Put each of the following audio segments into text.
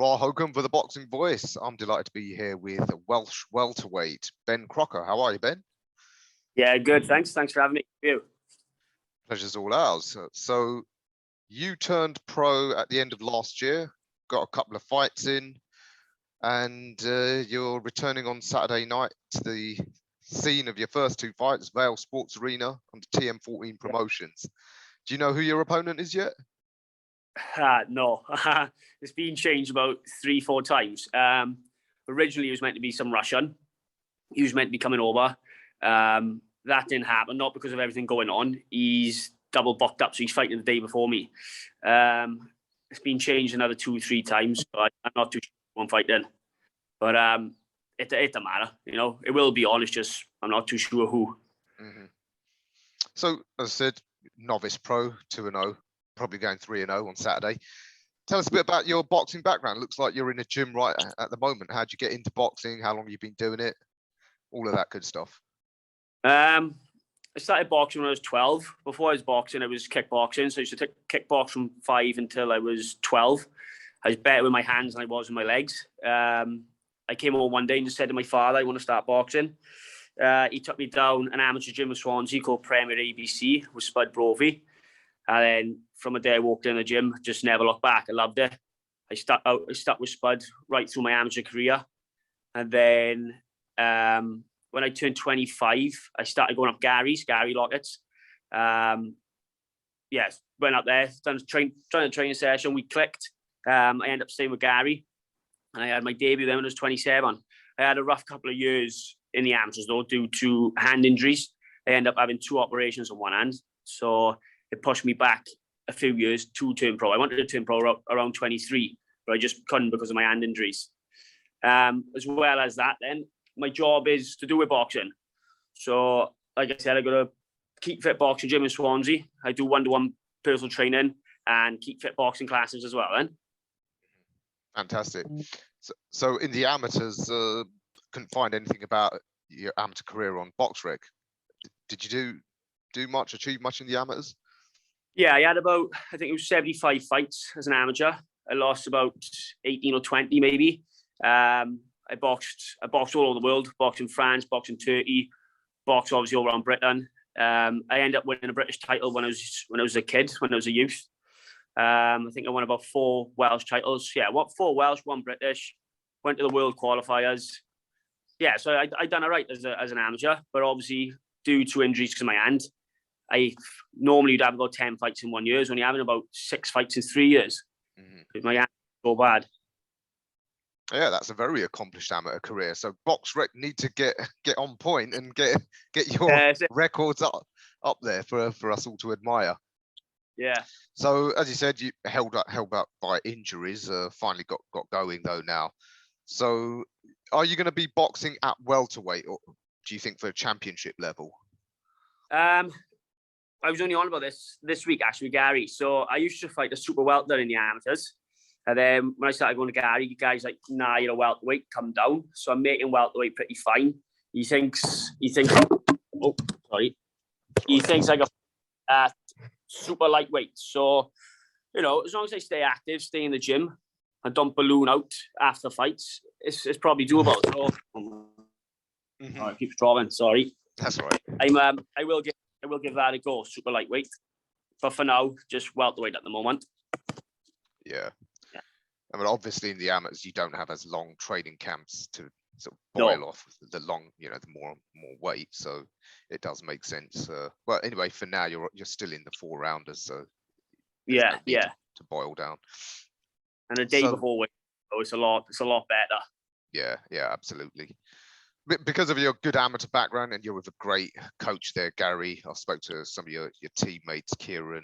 Bar Hogan for the Boxing Voice. I'm delighted to be here with Welsh welterweight Ben Crocker. How are you, Ben? Yeah, good. Thanks for having me. You. Pleasure's all ours. So you turned pro at the end of last year, got a couple of fights in, and you're returning on Saturday night to the scene of your first two fights, Vale Sports Arena under TM14 Promotions. Do you know who your opponent is yet? No, it's been changed about 3-4 times. Originally, it was meant to be some Russian. He was meant to be coming over. That didn't happen, not because of everything going on. He's double booked up, so he's fighting the day before me. It's been changed another 2-3 times, so I'm not too sure one fight in. But it doesn't matter, you know. It will be on. It's just I'm not too sure who. Mm-hmm. So, as I said, novice pro, 2-0. Probably going 3-0 on Saturday. Tell us a bit about your boxing background. Looks like you're in a gym right at the moment. How'd you get into boxing? How long have you been doing it? All of that good stuff. I started boxing when I was 12. Before I was boxing, I was kickboxing. So I used to kickbox from 5 until I was 12. I was better with my hands than I was with my legs. I came home one day and just said to my father, I want to start boxing. He took me down an amateur gym in Swansea called Premier ABC with Spud Brophy. And then from the day I walked in the gym, just never looked back. I loved it. I stuck with Spud right through my amateur career. And then when I turned 25, I started going up Gary Locketts. Yes, went up there, done a training session. We clicked. I ended up staying with Gary. And I had my debut then when I was 27. I had a rough couple of years in the amateurs though, due to hand injuries. I ended up having 2 operations on one hand. So it pushed me back a few years to turn pro. I wanted to turn pro around 23, but I just couldn't because of my hand injuries. As well as that, then my job is to do with boxing. So, like I said, I got a Keep Fit boxing gym in Swansea. I do 1-to-1 personal training and Keep Fit boxing classes as well. Then, fantastic. So in the amateurs, couldn't find anything about your amateur career on BoxRec. Did you achieve much in the amateurs? Yeah, I had about, I think it was 75 fights as an amateur. I lost about 18 or 20 maybe. I boxed all over the world, boxed in France, boxed in Turkey, boxed obviously all around Britain. I ended up winning a British title when I was a kid, when I was a youth. I think I won about 4 Welsh titles. Yeah, 4 Welsh, 1 British. Went to the world qualifiers. Yeah, so I done it right as an amateur, but obviously due to injuries because of my hand, I normally would have about 10 fights in 1 year. I was only having about 6 fights in 3 years. Mm-hmm. My hand was so bad. Yeah, that's a very accomplished amateur career. So BoxRec need to get on point and get your records up there for us all to admire. Yeah. So as you said, you held up by injuries. Finally got going though now. So are you going to be boxing at welterweight, or do you think for a championship level? I was only on about this week actually, Gary. So I used to fight a super welter in the amateurs. And then when I started going to Gary, guys like, nah, you're a welterweight, come down. So I'm making welterweight pretty fine. He thinks oh, sorry. He thinks I got super lightweight. So, you know, as long as I stay active, stay in the gym, and don't balloon out after fights, it's probably doable. So, Mm-hmm. Oh, it keeps dropping. Sorry. That's all right. I will give that a go, super lightweight. But for now, just welterweight at the moment. Yeah. I mean, obviously in the amateurs, you don't have as long training camps to sort of boil off the long, you know, the more weight. So it does make sense. Well, anyway, for now, you're still in the 4-rounders. So yeah, to boil down. And a day before weight, it's a lot better. Yeah, absolutely. Because of your good amateur background and you're with a great coach there, Gary. I spoke to some of your teammates, Kieran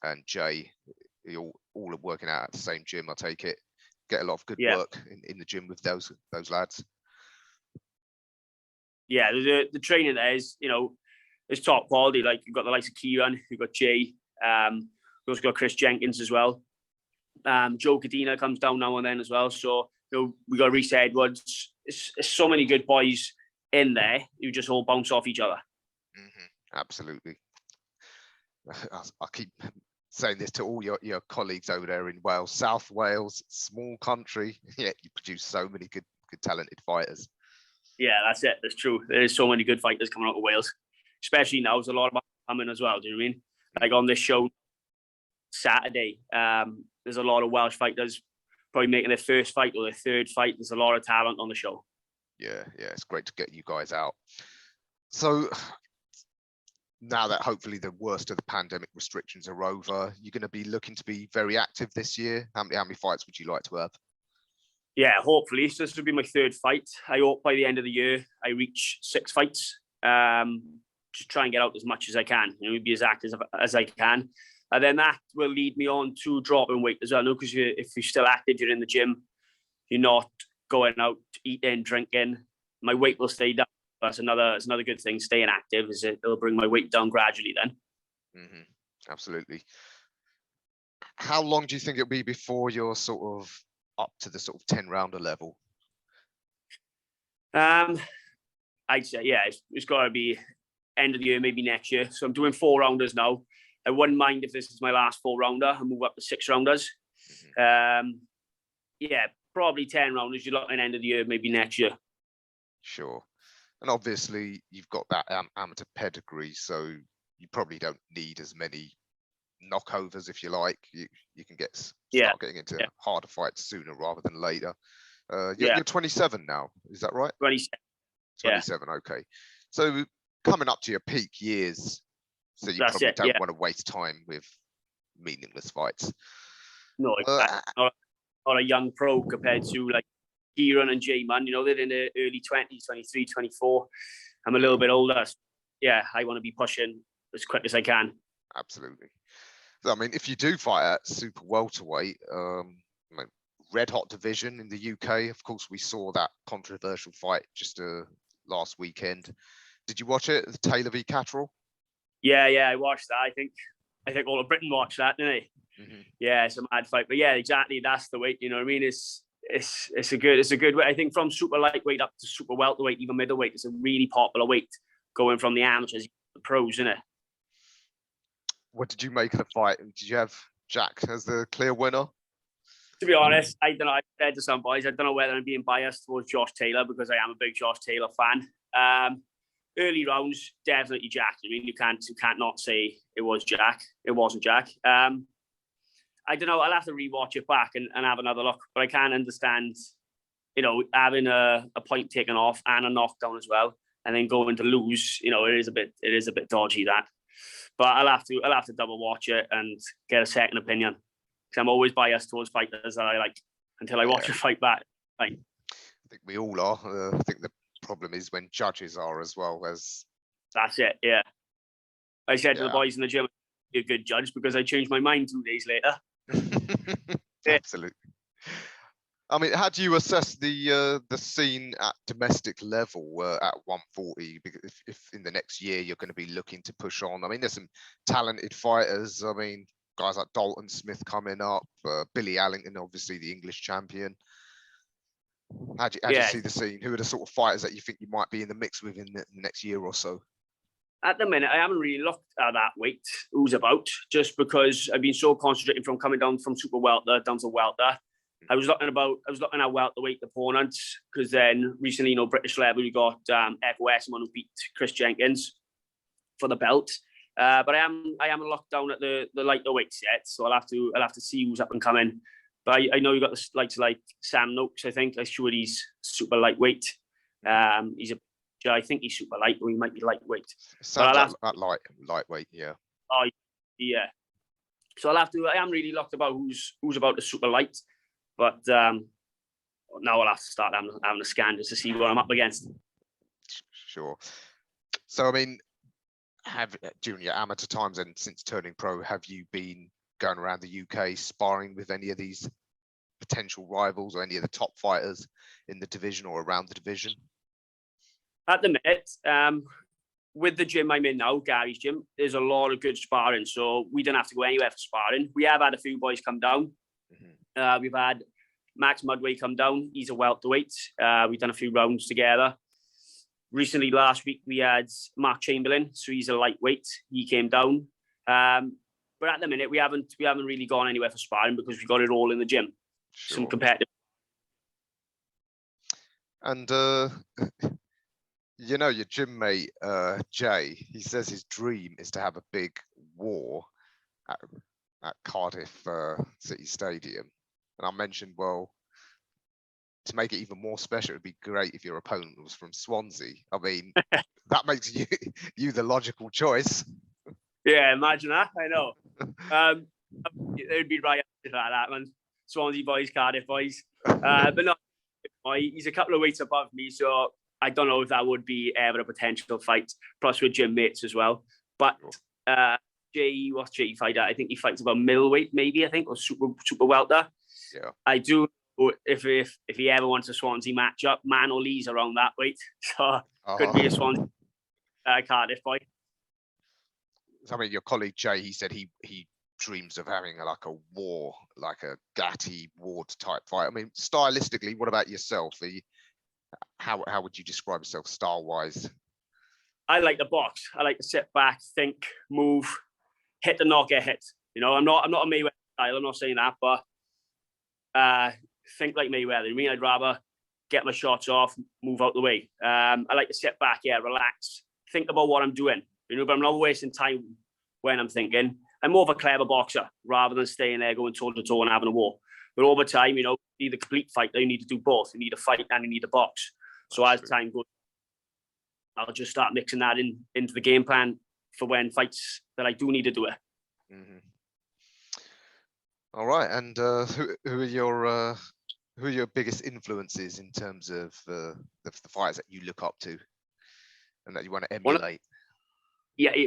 and Jay. You all are working out at the same gym. I take it. Get a lot of good work in the gym with those lads. Yeah, the training there is, you know, it's top quality. Like you've got the likes of Kieran, you've got Jay, we've also got Chris Jenkins as well. Joe Cadena comes down now and then as well. So you know, we got Reese Edwards. It's so many good boys in there. You just all bounce off each other. Mm-hmm. Absolutely. I keep saying this to all your colleagues over there in Wales, South Wales, small country. Yeah, you produce so many good talented fighters. Yeah, that's it. That's true. There's so many good fighters coming out of Wales, especially now. There's a lot of coming as well. Do you know what I mean? Like on this show Saturday, there's a lot of Welsh fighters probably making their first fight or their third fight. There's a lot of talent on the show. Yeah, it's great to get you guys out. So now that hopefully the worst of the pandemic restrictions are over, you're going to be looking to be very active this year. How many fights would you like to have? Yeah, hopefully. So this will be my third fight. I hope by the end of the year I reach 6 fights. Just try and get out as much as I can. Be as active as I can. And then that will lead me on to dropping weight as well. Because if you're still active, you're in the gym, you're not going out, eating, drinking, my weight will stay down. That's another good thing. Staying active it'll bring my weight down gradually then. Mm-hmm. Absolutely. How long do you think it'll be before you're sort of up to the sort of 10-rounder level? I'd say, yeah, it's got to be end of the year, maybe next year. So I'm doing 4-rounders now. I wouldn't mind if this is my last 4-rounder and move up to 6-rounders. Mm-hmm. Yeah, probably 10-rounders. You're looking at end of the year, maybe next year. Sure. And obviously you've got that amateur pedigree, so you probably don't need as many knockovers, if you like. You can start getting into harder fights sooner rather than later. You're 27 now, is that right? 27. 27, okay. So coming up to your peak years, so you probably don't want to waste time with meaningless fights. No, exactly. Not a young pro compared to like Kieran and J-Man, they're in their early 20s, 23, 24. I'm a little bit older. So yeah, I want to be pushing as quick as I can. Absolutely. So, I mean, if you do fight at super welterweight, red hot division in the UK, of course, we saw that controversial fight just last weekend. Did you watch it, the Taylor v. Catterall? Yeah, I watched that. I think all of Britain watched that, didn't they? Mm-hmm. Yeah, it's a mad fight. But yeah, exactly. That's the weight. You know what I mean? It's a good weight. I think from super lightweight up to super welterweight, even middleweight, it's a really popular weight going from the amateurs to the pros, isn't it? What did you make of the fight? Did you have Jack as the clear winner? To be honest, I don't know. I said to some boys, I don't know whether I'm being biased towards Josh Taylor because I am a big Josh Taylor fan. Early rounds, definitely Jack. I mean, you can't not say it was Jack. It wasn't Jack. I don't know. I'll have to rewatch it back and have another look. But I can understand, having a point taken off and a knockdown as well, and then going to lose. It is a bit dodgy that. But I'll have to double watch it and get a second opinion. Because I'm always biased towards fighters that I like until I watch a fight back. I think we all are. I think the problem is when judges are as well as. That's it. Yeah. I said to the boys in the gym, "Be a good judge," because I changed my mind 2 days later. Absolutely. I mean, how do you assess the scene at domestic level at 140? Because if in the next year you're going to be looking to push on, I mean, there's some talented fighters. I mean, guys like Dalton Smith coming up, Billy Allington, obviously the English champion. How do you see the scene? Who are the sort of fighters that you think you might be in the mix with in the next year or so? At the minute, I haven't really looked at that weight, who's about, just because I've been so concentrating from coming down from super welter down to welter. I was looking at welterweight opponents because then recently, British level, we got FOS, one who beat Chris Jenkins for the belt. But I haven't looked down at the lighter weights yet, so I'll have to see who's up and coming. But I know you got the likes like Sam Noakes. I think I'm sure he's super lightweight. I think he's super light, or he might be lightweight. Sounds like lightweight, yeah. Oh, yeah. So I am really locked about who's about the super light, but now I'll have to start having a scan just to see what I'm up against. Sure. So I mean, during your amateur times and since turning pro, have you been going around the UK sparring with any of these potential rivals or any of the top fighters in the division or around the division? At the minute, with the gym I'm in now, Gary's gym, there's a lot of good sparring, so we don't have to go anywhere for sparring. We have had a few boys come down. Mm-hmm. We've had Max Mudway come down. He's a welterweight. We've done a few rounds together. Recently, last week, we had Mark Chamberlain, so he's a lightweight. He came down. But at the minute, we haven't really gone anywhere for sparring because we got it all in the gym. Sure. Some competitive. And you know, your gym mate Jay, he says his dream is to have a big war at Cardiff City Stadium. And I mentioned, well, to make it even more special, it'd be great if your opponent was from Swansea. I mean, that makes you the logical choice. Yeah, imagine that. I know. They'd be right after that, man. Swansea boys, Cardiff boys. But no, he's a couple of weights above me, so I don't know if that would be ever a potential fight. Plus, we're gym mates as well. But Jay, what's Jay fight at? I think he fights about middleweight, maybe, I think, or super welter. Yeah. I do. If he ever wants a Swansea matchup, Man or Lee's around that weight, so could be a Swansea Cardiff boy. I mean, your colleague Jay, he said he dreams of having like a war, like a Gatti Ward type fight. I mean, stylistically, what about yourself? How would you describe yourself style wise? I like the box. I like to sit back, think, move, hit the knock, get hit. You know, I'm not a Mayweather style. I'm not saying that, but think like Mayweather. I mean, I'd rather get my shots off, move out the way. I like to sit back, relax, think about what I'm doing. You know, but I'm not wasting time when I'm thinking. I'm more of a clever boxer rather than staying there going toe to toe and having a war. But over time, you know, be the complete fighter, you need to do both. You need a fight and you need a box. So as time goes, I'll just start mixing that into the game plan for when fights that I do need to do it. Mm-hmm. All right, and who are your biggest influences in terms of the fighters that you look up to and that you want to emulate?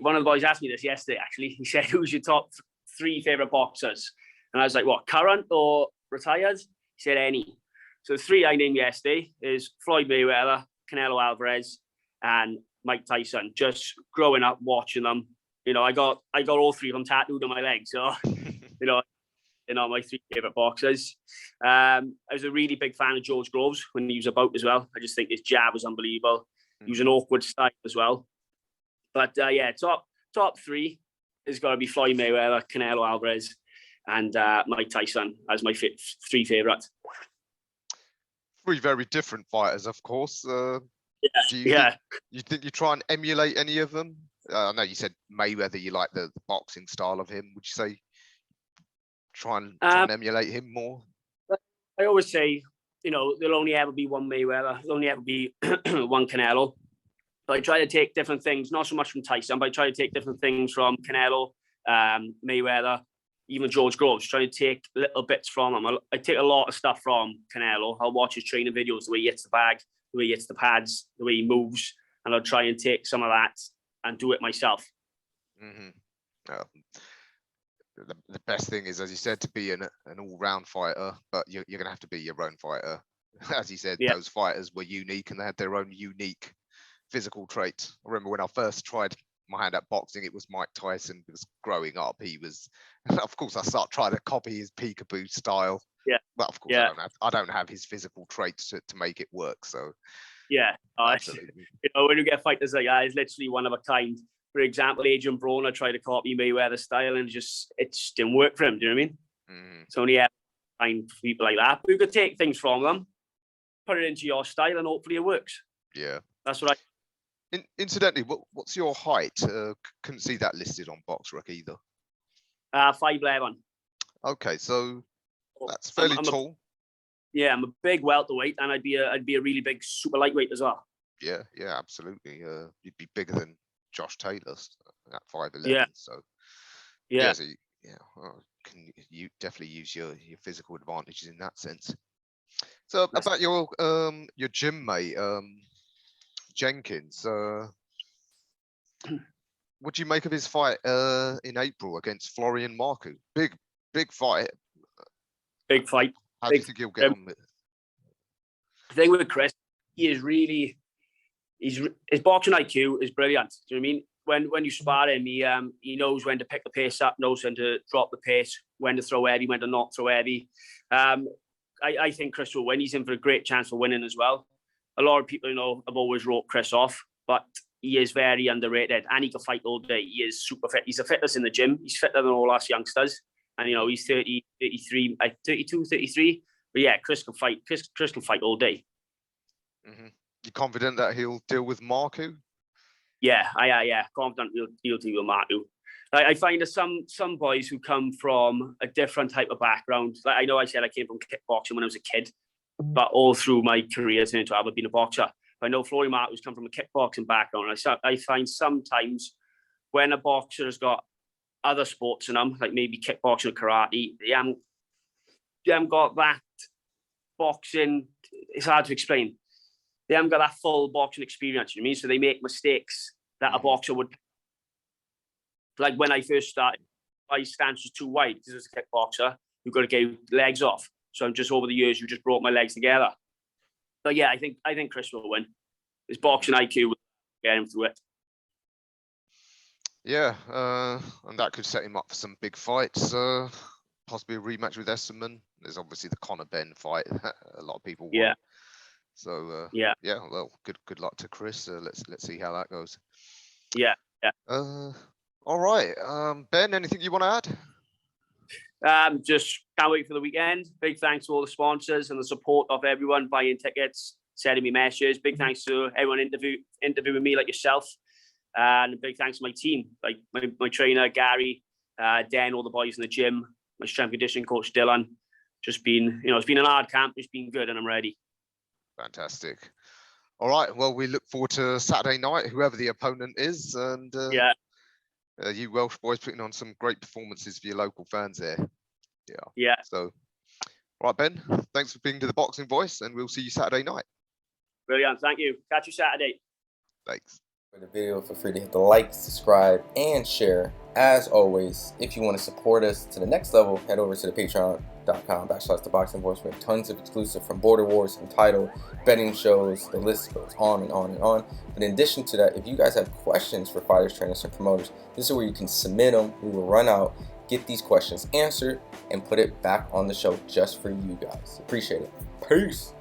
One of the boys asked me this yesterday, actually. He said, who's your top 3 favorite boxers? And I was like, what, current or retired? He said, any. So the 3 I named yesterday is Floyd Mayweather, Canelo Alvarez, and Mike Tyson. Just growing up watching them, you know, I got all 3 of them tattooed on my legs. So, you know, my 3 favorite boxers. I was a really big fan of George Groves when he was about as well. I just think his jab was unbelievable. He was an awkward style as well. But top 3 has got to be Floyd Mayweather, Canelo Alvarez, and Mike Tyson as my 3 favorites. 3 very different fighters, of course. Do you think you try and emulate any of them? I know you said Mayweather, you like the boxing style of him. Would you say try and emulate him more? I always say, you know, there'll only ever be one Mayweather. There'll only ever be one Canelo. But I try to take different things, not so much from Tyson, but I try to take different things from Canelo, Mayweather, even George Groves. Try to take little bits from him. I take a lot of stuff from Canelo. I'll watch his training videos, the way he hits the bag, the way he hits the pads, the way he moves, and I'll try and take some of that and do it myself. Mm-hmm. The best thing is, as you said, to be an all-round fighter, but you're going to have to be your own fighter. As you said, those fighters were unique and they had their own unique physical traits. I remember when I first tried my hand at boxing, it was Mike Tyson. Because growing up, he was, of course, I started trying to copy his peekaboo style. Yeah. But of course, I don't have his physical traits to make it work. So absolutely. You know, when you get fighters like that, it's literally one of a kind. For example, Adrian Broner tried to copy Mayweather style and it just didn't work for him. Do you know what I mean? Mm-hmm. It's only find people like that. But you could take things from them, put it into your style, and hopefully it works. Yeah. That's what Incidentally, what's your height? Couldn't see that listed on BoxRec either. 5'11". Okay, so that's fairly tall. I'm a big welterweight, and I'd be a really big super lightweight as well. Yeah, absolutely. You'd be bigger than Josh Taylor at 5'11". Yeah. So well, you definitely use your physical advantages in that sense. So about your gym mate, Jenkins, what do you make of his fight in April against Florian Marku? Big fight. Big fight. How do you think he'll get on with it? The thing with Chris, his boxing IQ is brilliant. Do you know what I mean? When you spar him, he knows when to pick the pace up, knows when to drop the pace, when to throw heavy, when to not throw heavy. I think Chris will win. He's in for a great chance for winning as well. A lot of people, have always wrote Chris off, but he is very underrated, and he can fight all day. He is super fit. He's the fittest in the gym. He's fitter than all us youngsters. And, you know, he's 30, 33, 32, 33. But yeah, Chris can fight. Chris can fight all day. Mm-hmm. You confident that he'll deal with Marku? Yeah, confident he'll deal with Marku. I find that some boys who come from a different type of background, like I know I said I came from kickboxing when I was a kid, but all through my career I turned to have been a boxer. I know Floyd Marku's come from a kickboxing background. I find sometimes when a boxer has got other sports in them, like maybe kickboxing or karate, they haven't got that boxing. It's hard to explain. They haven't got that full boxing experience. You know what I mean? So they make mistakes that a boxer would. Like when I first started, my stance was too wide because as a kickboxer, you've got to get legs off. So just over the years, you just brought my legs together. But yeah, I think Chris will win. His boxing IQ will get him through it. Yeah, and that could set him up for some big fights. Possibly a rematch with Esserman. There's obviously the Conor Benn fight. A lot of people want. Yeah. So yeah. Well, good luck to Chris. Let's see how that goes. Yeah. All right, Ben. Anything you want to add? Just can't wait for the weekend. Big thanks to all the sponsors and the support of everyone buying tickets, sending me messages. Big thanks to everyone interviewing me like yourself. And big thanks to my team, like my trainer, Gary, Dan, all the boys in the gym, my strength conditioning coach, Dylan. Just been, it's been an hard camp. It's been good and I'm ready. Fantastic. All right. Well, we look forward to Saturday night, whoever the opponent is. And you Welsh boys putting on some great performances for your local fans there. Yeah. So, all right, Ben, thanks for being to the Boxing Voice and we'll see you Saturday night. Brilliant. Thank you. Catch you Saturday. Thanks. For the video, feel free to hit the like, subscribe, and share. As always, if you want to support us to the next level, head over to the patreon.com/ThaBoxingVoice. We have tons of exclusive from Border Wars, Untitled, betting shows, the list goes on and on and on. But in addition to that, if you guys have questions for fighters, trainers, and promoters, this is where you can submit them. We will run out, get these questions answered, and put it back on the show just for you guys. Appreciate it. Peace.